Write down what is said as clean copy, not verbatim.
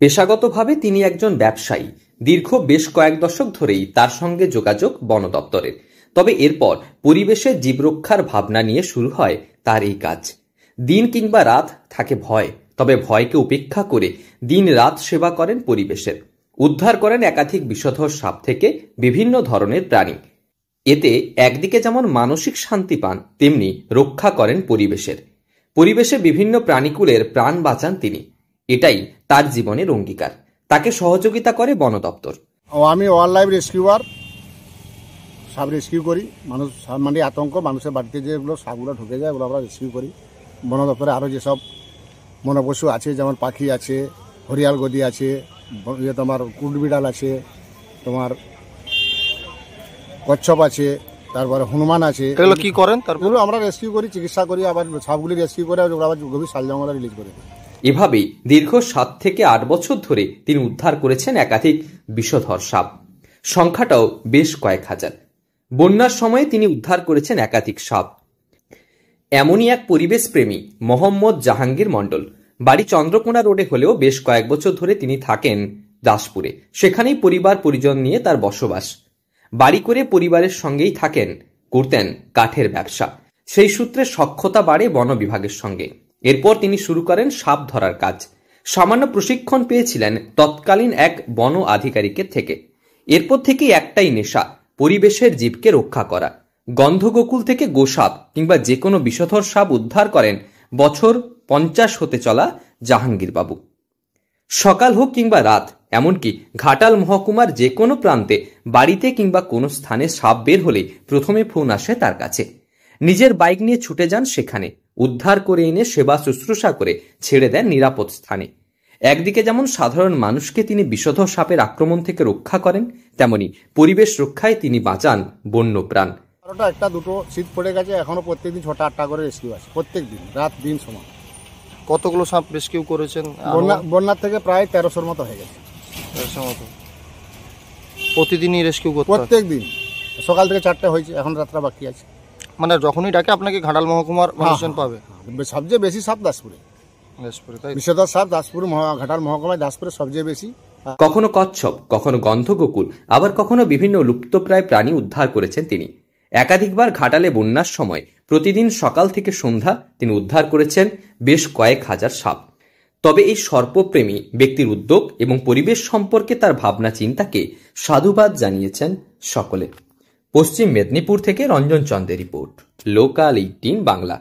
পেশাগতভাবে তিনি একজন ব্যবসায়ী। দীর্ঘ বেশ কয়েক দশক ধরেই তার সঙ্গে যোগাযোগ বন দপ্তরের। তবে এরপর পরিবেশের জীবরক্ষার ভাবনা নিয়ে শুরু হয় তার এই কাজ। দিন কিংবা রাত থাকে ভয়, তবে ভয়কে উপেক্ষা করে দিন রাত সেবা করেন পরিবেশের। উদ্ধার করেন একাধিক বিষধর সাপ থেকে বিভিন্ন ধরনের প্রাণী। এতে একদিকে যেমন মানসিক শান্তি পান, তেমনি রক্ষা করেন পরিবেশে বিভিন্ন প্রাণীকুলের প্রাণ বাঁচান তিনি। এটাই তার জীবনের অঙ্গীকার। তাকে সহযোগিতা করে বন দপ্তর। আমি ওয়াইল্ড লাইফ রেস্কিউয়ার, সাপ রেস্কিউ করি। মানুষ মানে আতঙ্ক, মানুষের বাড়িতে যেগুলো সাপগুলো ঢুকে যায় ওগুলো আমরা রেস্কিউ করি। বন দপ্তরে আরও যেসব বনপশু আছে, যেমন পাখি আছে, হরিয়াল গদি আছে, তোমার কুটবিড়াল আছে, তোমার কচ্ছপ আছে, তারপরে হনুমান আছে। এগুলো কি করেন? তারপরে আমরা রেস্কিউ করি, চিকিৎসা করি, আবার সাপগুলি রেস্কিউ করে আবার গভীর শাল জঙ্গলে রিলিজ করে দিই। এভাবেই দীর্ঘ 7 থেকে 8 বছর ধরে তিনি উদ্ধার করেছেন একাধিক বিষধর সাপ। সংখ্যাটাও বেশ কয়েক হাজার। বন্যার সময়ে তিনি উদ্ধার করেছেন একাধিক সাপ। এমনই এক পরিবেশ প্রেমী মোহাম্মদ জাহাঙ্গীর মণ্ডল। বাড়ি চন্দ্রকোনা রোডে হলেও বেশ কয়েক বছর ধরে তিনি থাকেন দাসপুরে। সেখানেই পরিবার পরিজন নিয়ে তার বসবাস। বাড়ি করে পরিবারের সঙ্গেই থাকেন, করতেন কাঠের ব্যবসা। সেই সূত্রে সখ্যতা বাড়ে বন বিভাগের সঙ্গে। এরপর তিনি শুরু করেন সাপ ধরার কাজ। সামান্য প্রশিক্ষণ পেয়েছিলেন তৎকালীন এক বন আধিকারিকের থেকে। এরপর থেকেই একটাই নেশা, পরিবেশের জীবকে রক্ষা করা। গন্ধগোকুল থেকে গোসাপ কিংবা যে কোনো বিষধর সাপ উদ্ধার করেন বছর 50 হতে চলা জাহাঙ্গীর বাবু। সকাল হোক কিংবা রাত, এমনকি ঘাটাল মহকুমার যে কোনো প্রান্তে বাড়িতে কিংবা কোনো স্থানে সাপ বের হলে প্রথমে ফোন আসে তার কাছে। নিজের বাইক নিয়ে ছুটে যান সেখানে, উদ্ধার করে এনে সেবা শুশ্রূষা করে ছেড়ে দেন নিরাপদ স্থানে। একদিকে যেমন সাধারণ মানুষকে তিনি বিষধর সাপের আক্রমণ থেকে রক্ষা করেন, তেমনি পরিবেশ রক্ষায় তিনি বাঁচান বন্য প্রাণ। 12টা, 1টা, 2টো শীত পড়ে গেছে, এখনো প্রত্যেকদিন 6টা 8টা করে রেস্কিউ আছে, প্রত্যেকদিন রাত দিন সমান। কতগুলো সাপ রেস্কিউ করেছেন? বন্যার থেকে প্রায় 1300-র মতো হয়ে গেছে। 1300 মতো প্রতিদিনই রেস্কিউ করতে? প্রত্যেকদিন। সকাল থেকে 4টে হয়েছে, এখন রাতটা বাকি আছে। মানে যখনই ডাকে আপনাকে ঘাটাল মহকুমার মানুষজন পাবে? সবচেয়ে বেশি সাপ দাসপুরে। বিষধর সাপ দাসপুর, ঘাটাল মহকুমায় দাসপুরে সবচেয়ে বেশি। কখনো কচ্ছপ, কখনো গন্ধগোকুল, আবার কখনো বিভিন্ন লুপ্তপ্রায় প্রাণী উদ্ধার করেছেন তিনি। একাধিকবার ঘাটালে বন্যার সময় প্রতিদিন সকাল থেকে সন্ধ্যা তিনি উদ্ধার করেছেন বেশ কয়েক হাজার সাপ। তবে এই সর্পপ্রেমী ব্যক্তির উদ্যোগ এবং পরিবেশ সম্পর্কে তার ভাবনা চিন্তাকে সাধুবাদ জানিয়েছেন সকলে। পশ্চিম মেদিনীপুর থেকে রঞ্জন চন্দ্রের রিপোর্ট, লোকাল 18 বাংলা।